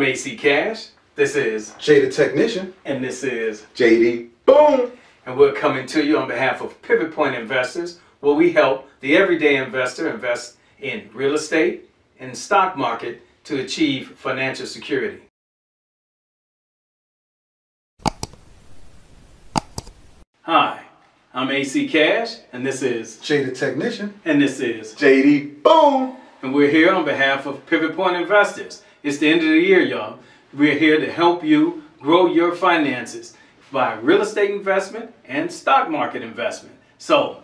AC Cash. This is Jay the Technician. and this is JD Boom. and we're coming to you on behalf of Pivot Point Investors, where we help the everyday investor invest in real estate and stock market to achieve financial security. Hi, I'm AC Cash, and this is Jay the Technician. and this is JD Boom. and we're here on behalf of Pivot Point Investors. It's the end of the year, y'all. We're here to help you grow your finances by real estate investment and stock market investment. So,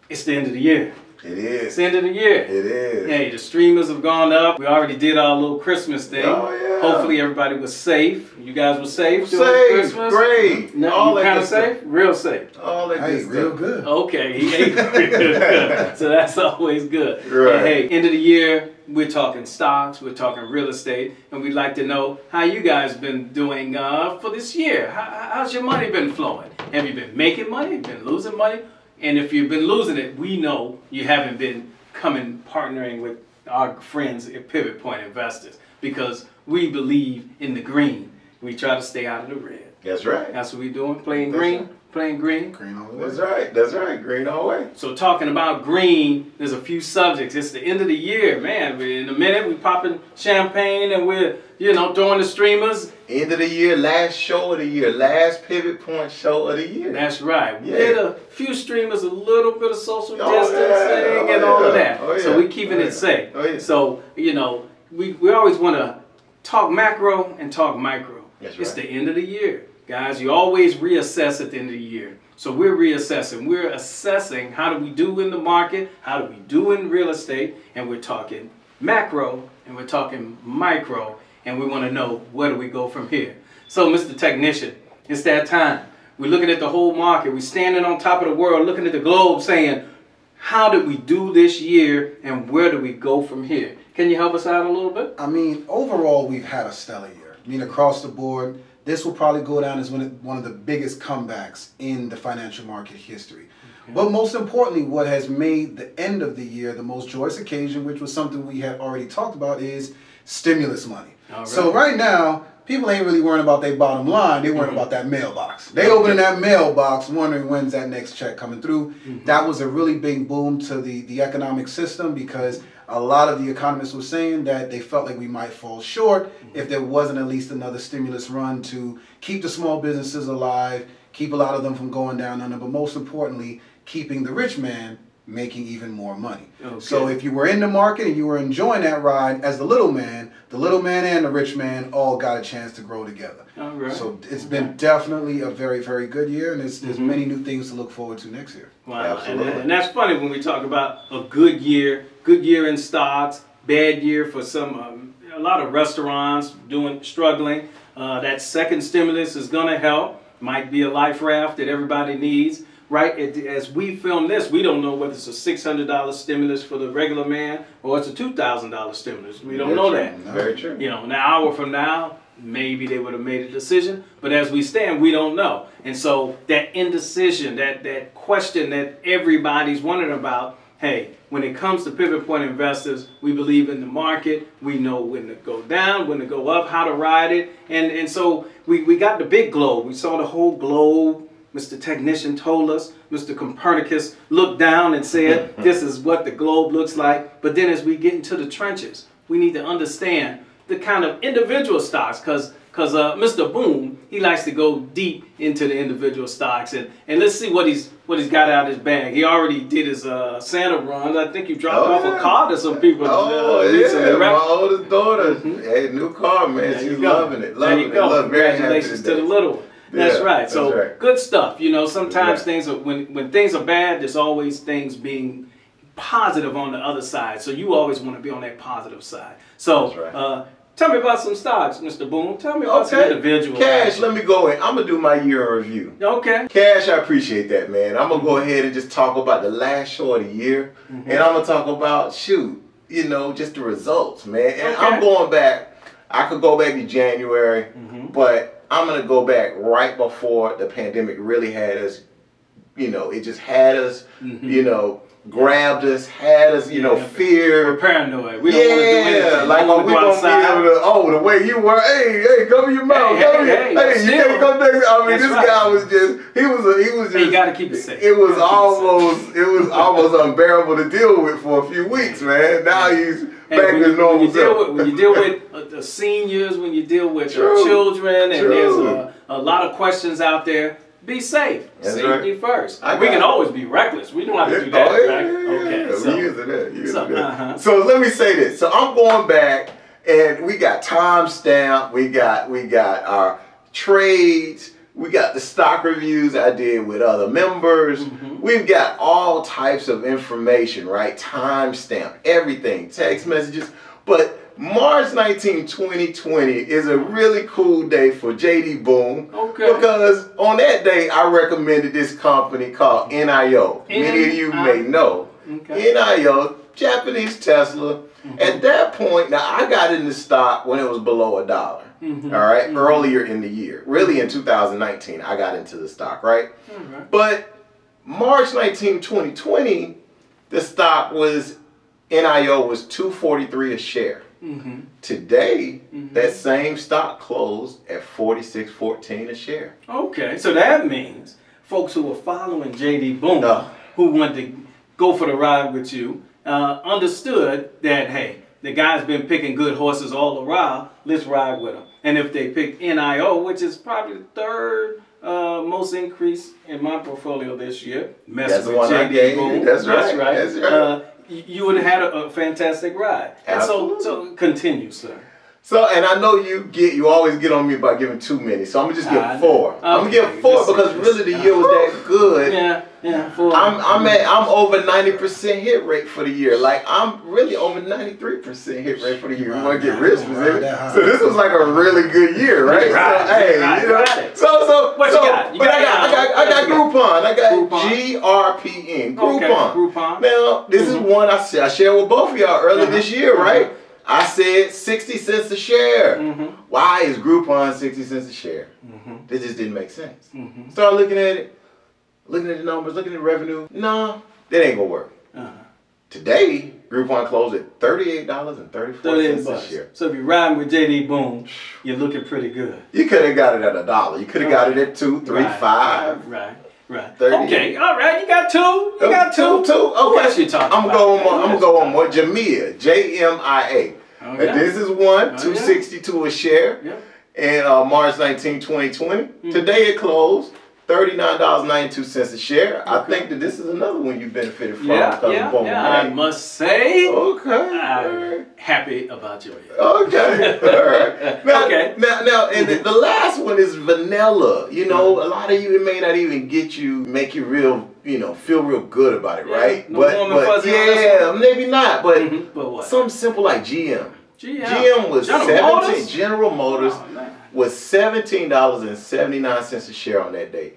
it's the end of the year. It It's is. the end of the year. It is. Hey, the streamers have gone up. We already did our little Christmas thing. Oh, yeah. Hopefully everybody was safe. You guys were safe during Safe. Christmas? Great. No, All you that kind of good stuff. safe? Real safe. All that Hey, good real stuff. good. Okay, he ate real good. So that's always good. Right. And hey, end of the year, we're talking stocks, we're talking real estate, and we'd like to know how you guys been doing for this year. How's your money been flowing? Have you been making money? Been losing money? And if you've been losing it, we know you haven't been partnering with our friends at Pivot Point Investors, because we believe in the green. We try to stay out of the red. That's right. That's what we're doing, playing That's green, right. playing green. Green all the way. That's right. That's right. Green all the way. So talking about green, there's a few subjects. It's the end of the year, man. In a minute, we're popping champagne and we're, throwing the streamers. End of the year, last show of the year, last Pivot Point show of the year. That's right. We Yeah. did a few streamers, a little bit of social Oh, distancing yeah. and Oh, all of yeah. that. Oh, So yeah. we're keeping Oh, it yeah. safe. Oh, yeah. So, we always want to talk macro and talk micro. That's It's right. the end of the year. Guys, you always reassess at the end of the year. So we're reassessing. We're assessing how do we do in the market, how do we do in real estate, and we're talking macro and we're talking micro, and we want to know where do we go from here. So Mr. Technician, it's that time. We're looking at the whole market. We're standing on top of the world, looking at the globe saying, how did we do this year and where do we go from here? Can you help us out a little bit? I mean, overall, we've had a stellar year. I mean, across the board, this will probably go down as one of the biggest comebacks in the financial market history. Okay. But most importantly, what has made the end of the year the most joyous occasion, which was something we had already talked about, is stimulus money. All right. So right now, people ain't really worrying about their bottom line. They worrying about that mailbox. They Okay. opening that mailbox wondering when's that next check coming through. Mhm. That was a really big boom to the economic system, because a lot of the economists were saying that they felt like we might fall short if there wasn't at least another stimulus run to keep the small businesses alive, keep a lot of them from going down under, but most importantly, keeping the rich man making even more money. Okay. So if you were in the market and you were enjoying that ride as the little man and the rich man all got a chance to grow together. All right. So it's been definitely a very, very good year, and there's Mhm. many new things to look forward to next year. Wow, Absolutely. and that's funny when we talk about a good year in stocks, bad year for a lot of restaurants struggling. That second stimulus is going to help. Might be a life raft that everybody needs, right? As we film this, we don't know whether it's a $600 stimulus for the regular man or it's a $2,000 stimulus. We don't know that. Very true. An hour from now, maybe they would have made a decision, but as we stand, we don't know. And so that indecision, that question that everybody's wondering about, hey, when it comes to Pivot Point Investors, we believe in the market. We know when to go down, when to go up, how to ride it. And so we got the big globe. We saw the whole globe. Mr. Technician told us, Mr. Copernicus looked down and said, this is what the globe looks like. But then as we get into the trenches, we need to understand the kind of individual stocks, because Mr. Boom, he likes to go deep into the individual stocks, and let's see what he's got out of his bag. He already did his Santa runs. I think you dropped off a car to some people recently, right? My oldest daughter, hey, new car, man. There She's you go. loving it. There you go. Congratulations to the little one. That's Yeah, right. that's So right. good stuff. Sometimes Right. things are, when things are bad, there's always things being positive on the other side. So you always want to be on that positive side. So That's right. tell me about some stocks, Mr. Boom. Tell me about some individual. Cash, let me go in. I'm going to do my year in review. Okay. Cash, I appreciate that, man. I'm going to go ahead and just talk about the last show of the year. And I'm going to talk about, just the results, man. And Okay. I'm going back. I could go back to January, but I'm going to go back right before the pandemic really had us, it just had us, grabbed us, had us, you know, We're fear. paranoid. We don't want to do anything. Like, we we gonna be able to, the way you were, hey, cover your mouth, hey, you can't come next. I mean, this guy was just, he was just. You got to keep it safe. It was almost unbearable to deal with for a few weeks, man. Now he's back to normal self. When you deal with the seniors, when you deal with your children, and there's a lot of questions out there, be safe. That's Safety right. first. We can always be reckless. We don't have to do that, right? Okay. So let me say this. So I'm going back, and we got timestamp. We got our trades. We got the stock reviews I did with other members. We've got all types of information, right? Timestamp, everything, text messages. But March 19, 2020 is a really cool day for JD Boom. Okay. Because on that day, I recommended this company called NIO. Many of you may know. Okay. NIO, Japanese Tesla. At that point, now I got in the stock when it was below $1. All right, earlier in the year, really in 2019, I got into the stock, right? But March 19, 2020, the stock was, NIO was $2.43 a share. Today, that same stock closed at $46.14 a share. Okay, so that means folks who were following JD Boom, who wanted to go for the ride with you, understood that, hey, the guy's been picking good horses all the while, let's ride with him. And if they picked NIO, which is probably the third most increase in my portfolio this year, That's the one I gave you. That's right. You would have had a fantastic ride. And so continue, sir. So, and I know you always get on me about giving too many, so I'm gonna just give 4. I'm gonna give 4 because really the year was that good. Yeah, 4. I'm over 90% hit rate for the year. Like I'm really over 93% hit rate for the year. We want to get real specific. So this was like a really good year, right? So what you got? I got Groupon. I got GRPN. Groupon. Now this is one I shared with both of y'all earlier this year, right? I said 60 cents a share. Why is Groupon 60 cents a share? This just didn't make sense. Start looking at it, looking at the numbers, looking at the revenue. No, that ain't gonna work. Today, Groupon closed at $38.34 a share. So if you're riding with JD Boom, you're looking pretty good. You could have got it at $1. You could have got it at 2, 3, 5. Right. 30. Okay, all right, you got 2. You got 2. Okay. Who else you talking I'm gonna go on more. Jamia, JMIA. And this is one, $2.62 a share. And March 19, 2020. Today it closed $39.92 a share. I think that this is another one you benefited from. I must say. Okay. I'm happy about your year. Okay. All right. Now, and the last one is vanilla. You know, a lot of you, it may not even make you real, feel real good about it, right? No warm and fuzzy on this one? Maybe not, but what? Something simple like GM. GM was General Motors was $17.79 a share on that day.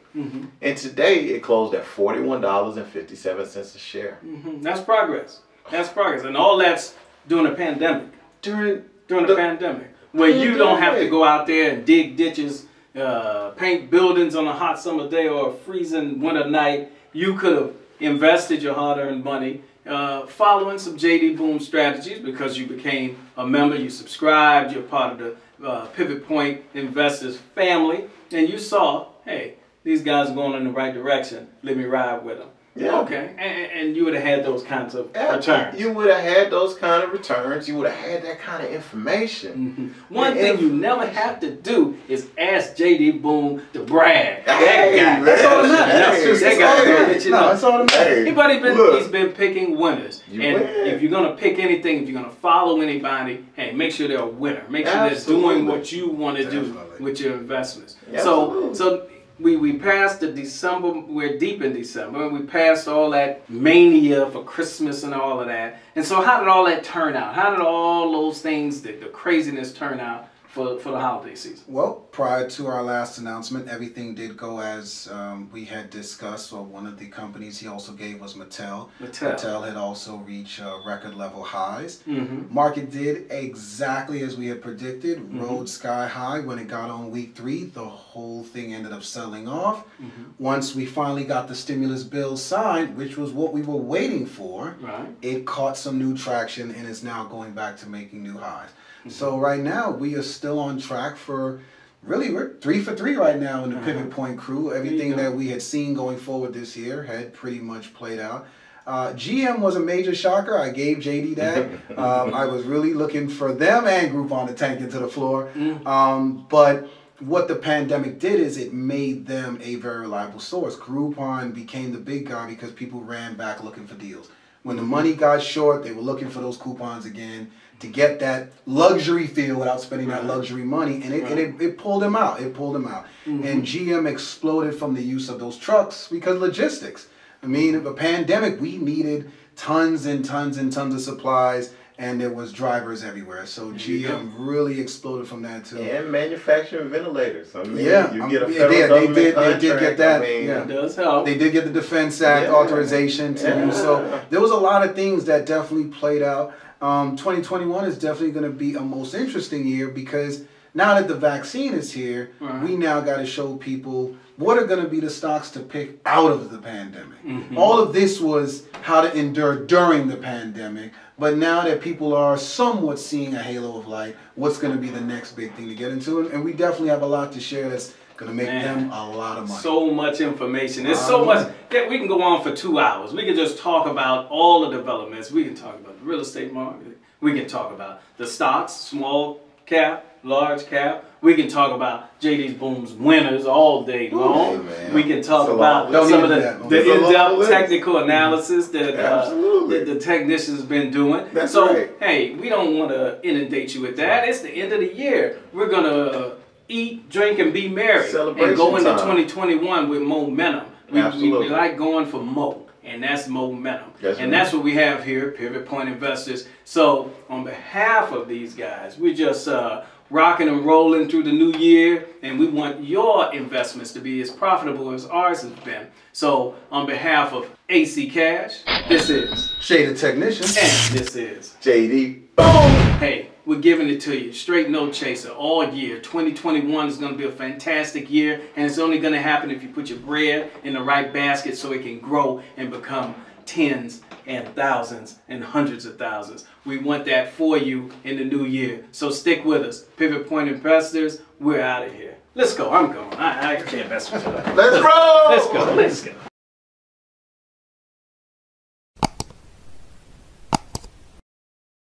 And today it closed at $41.57 a share. That's progress. And all that's during a pandemic. During the pandemic. Where you don't have to go out there and dig ditches, paint buildings on a hot summer day or a freezing winter night. You could have invested your hard-earned money following some JD Boom strategies because you became a member, you subscribed, you're part of the Pivot Point Investors family, and you saw, hey, these guys are going in the right direction. Let me ride with them. Okay. And you would have had those kinds of returns. You would have had those kind of returns. You would have had that kind of information. One thing you never have to do is ask JD Boom to brag. That guy. That's all that matters. That guy will let you know. That's all that matters. He's been picking winners. If you're going to pick anything, if you're going to follow anybody, hey, make sure they're a winner. Make sure they're doing what you want to do with your investments. So we passed the December, we're deep in December, and we passed all that mania for Christmas and all of that. And so how did all that turn out? How did all those things, the craziness turn out for the holiday season? Well, prior to our last announcement, everything did go as we had discussed. So one of the companies he also gave was Mattel. Mattel had also reached record level highs. Market did exactly as we had predicted, rode sky high. When it got on week 3, the whole thing ended up selling off. Once we finally got the stimulus bill signed, which was what we were waiting for, it caught some new traction and is now going back to making new highs. So right now we are still on track for, really we're 3 for 3 right now in the Pivot Point crew. Everything that we had seen going forward this year had pretty much played out. GM was a major shocker. I gave JD that. I was really looking for them and Groupon to tank into the floor. But what the pandemic did is it made them a very reliable source. Groupon became the big guy because people ran back looking for deals. When the money got short, they were looking for those coupons again to get that luxury feel without spending that luxury money, and it pulled them out. It pulled them out. And GM exploded from the use of those trucks because logistics. I mean, the pandemic, we needed tons and tons and tons of supplies, and there was drivers everywhere. So GM really exploded from that too. And manufacturing ventilators. I mean, you get a they did get that. It does help. They did get the Defense Act authorization too. So there was a lot of things that definitely played out. 2021 is definitely going to be a most interesting year because now that the vaccine is here, we now got to show people what are going to be the stocks to pick out of the pandemic. All of this was how to endure during the pandemic, but now that people are somewhat seeing a halo of light, what's going to be the next big thing to get into? And we definitely have a lot to share that's going to make them a lot of money. So much information. There's so much that we can go on for 2 hours. We can just talk about all the developments. We can talk about the real estate market. We can talk about the stocks, small cap, large cap. We can talk about JD's Boom's winners all day long. We can talk about some of the in-depth technical analysis that the technicians have been doing. Hey, we don't want to inundate you with that. It's the end of the year. We're going to eat, drink, and be merry. And go into 2021 with momentum. We like going for mo. And that's momentum. And that's what we have here at Pivot Point Investors. So on behalf of these guys, we're just rocking and rolling through the new year, and we want your investments to be as profitable as ours has been. So on behalf of AC Cash, this is Shay the Technician, and this is JD. Boom! Hey, we're giving it to you straight, no chaser, all year. 2021 is going to be a fantastic year, and it's only going to happen if you put your bread in the right basket so it can grow and become tens and thousands and hundreds of thousands. We want that for you in the new year. So stick with us. Pivot Point Investors, we're out of here. Let's go. I'm going. I can't mess with you. Let's roll! Let's go. Let's go.